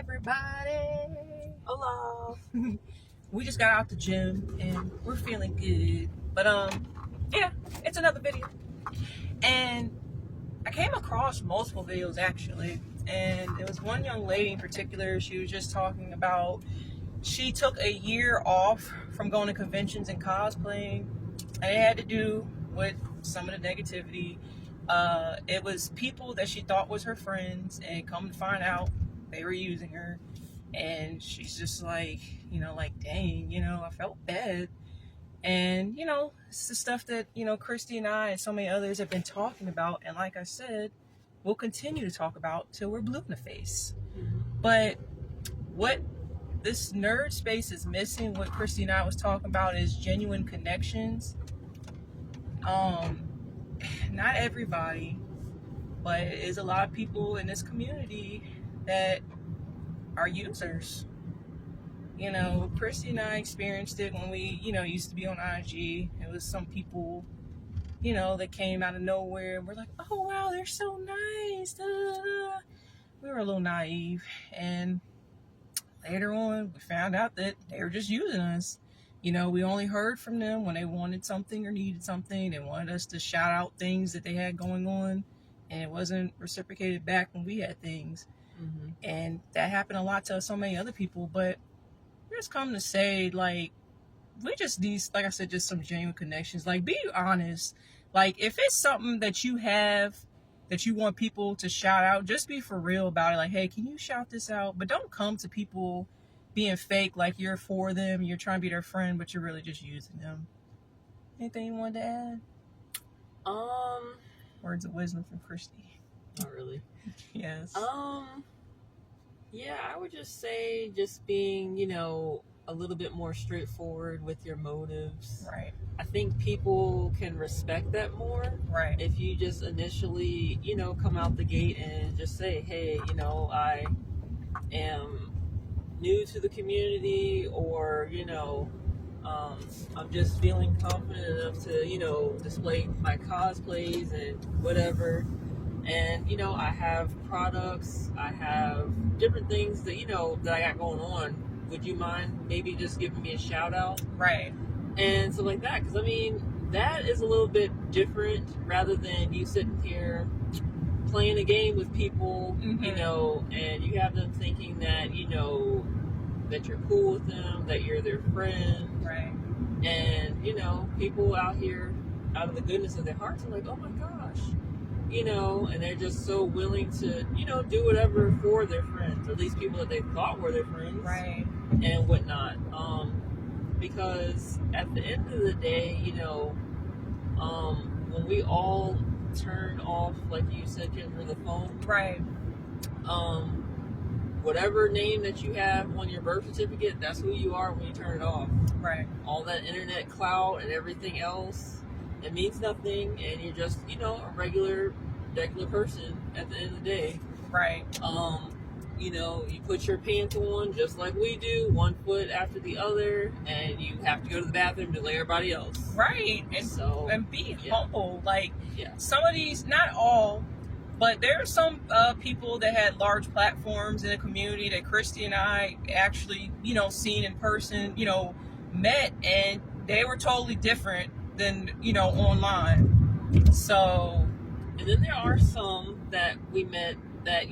everybody. Hello. We just got out the gym and we're feeling good. But yeah, it's another video. And I came across multiple videos actually. And there was one young lady in particular, she was just talking about she took a year off from going to conventions and cosplaying. And it had to do with some of the negativity. It was people that she thought was her friends, and come to find out they were using her. And she's just like, dang, I felt bad. And, it's the stuff that, Christy and I and so many others have been talking about. And like I said, we'll continue to talk about till we're blue in the face. But what this nerd space is missing, what Christy and I was talking about, is genuine connections. Not everybody, but it is a lot of people in this community that are users. Christy and I experienced it when we, used to be on IG. It was some people, that came out of nowhere and we're like, oh wow, they're so nice. Da, da, da. We were a little naive, and later on we found out that they were just using us. We only heard from them when they wanted something or needed something. They wanted us to shout out things that they had going on, and it wasn't reciprocated back when we had things. Mm-hmm. And that happened a lot to so many other people. But we just come to say, we just need, like I said, just some genuine connections. Be honest. If it's something that you have that you want people to shout out, just be for real about it. Hey, can you shout this out? But don't come to people being fake, like you're for them, you're trying to be their friend, but you're really just using them. Anything you wanted to add? Words of wisdom from Christy. Not really. Yes. Yeah, I would just say just being, a little bit more straightforward with your motives. Right. I think people can respect that more. Right. If you just initially, come out the gate and just say, hey, I am new to the community, or I'm just feeling confident enough to display my cosplays and whatever, and I have products, I have different things that that I got going on. Would you mind maybe just giving me a shout out? Right. And stuff like that, because that is a little bit different rather than you sitting here playing a game with people, mm-hmm. And you have them thinking that, that you're cool with them, that you're their friend. Right. And, people out here, out of the goodness of their hearts, are like, oh my gosh, and they're just so willing to, do whatever for their friends, or at least people that they thought were their friends. Right. And whatnot. Because at the end of the day, when we all turn off, like you said, Kendra, the phone, right? Whatever name that you have on your birth certificate, that's who you are when you turn it off. Right. All that internet clout and everything else, it means nothing, and you're just, a regular person at the end of the day. Right. You put your pants on just like we do, one foot after the other, and you have to go to the bathroom to like everybody else. Right. And be humble. Some of these, not all, but there are some people that had large platforms in the community that Christy and I actually, seen in person, met, and they were totally different than, online. So. And then there are some that we met that,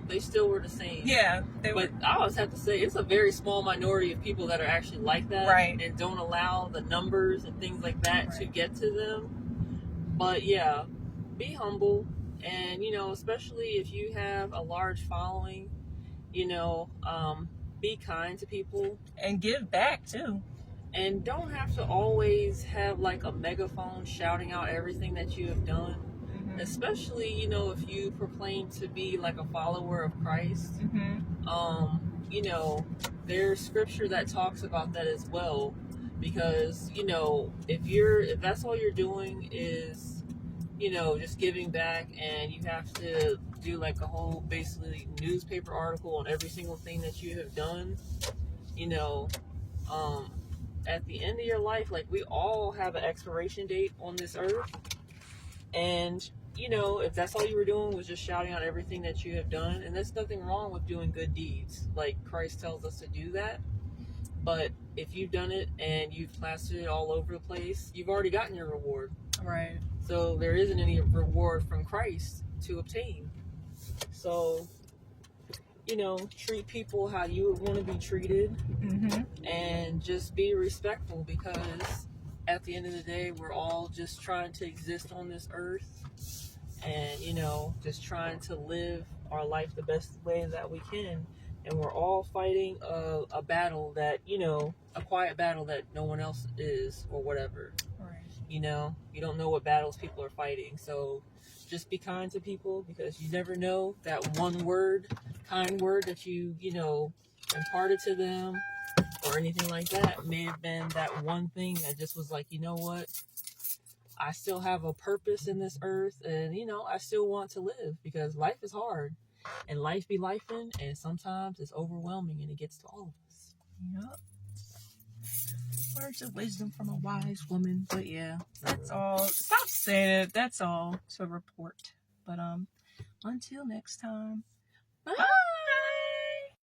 they still were the same. Yeah. But I always have to say, it's a very small minority of people that are actually like that. Right. And don't allow the numbers and things like that to get to them. But yeah, be humble. And, especially if you have a large following, be kind to people. And give back, too. And don't have to always have like a megaphone shouting out everything that you have done. Especially, if you proclaim to be like a follower of Christ, there's scripture that talks about that as well. Because, if that's all you're doing is, just giving back, and you have to do like a whole basically newspaper article on every single thing that you have done, at the end of your life, we all have an expiration date on this earth. And you know, if that's all you were doing was just shouting out everything that you have done, and there's nothing wrong with doing good deeds. Like Christ tells us to do that. But if you've done it and you've plastered it all over the place, you've already gotten your reward. Right. So there isn't any reward from Christ to obtain. So, you know, treat people how you would want to be treated, and just be respectful, because at the end of the day, we're all just trying to exist on this earth, and, you know, just trying to live our life the best way that we can. And we're all fighting a battle that, you know, a quiet battle that no one else is, or whatever. Right. You know, you don't know what battles people are fighting. So just be kind to people, because you never know, that one word, kind word that you know, imparted to them or anything like that may have been that one thing that just was like, you know what? I still have a purpose in this earth, and, you know, I still want to live, because life is hard. And life be lifing, and sometimes it's overwhelming, and it gets to all of us. Yep. Words of wisdom from a wise woman. But yeah, that's all. Stop saying it. That's all to report. But until next time. Bye.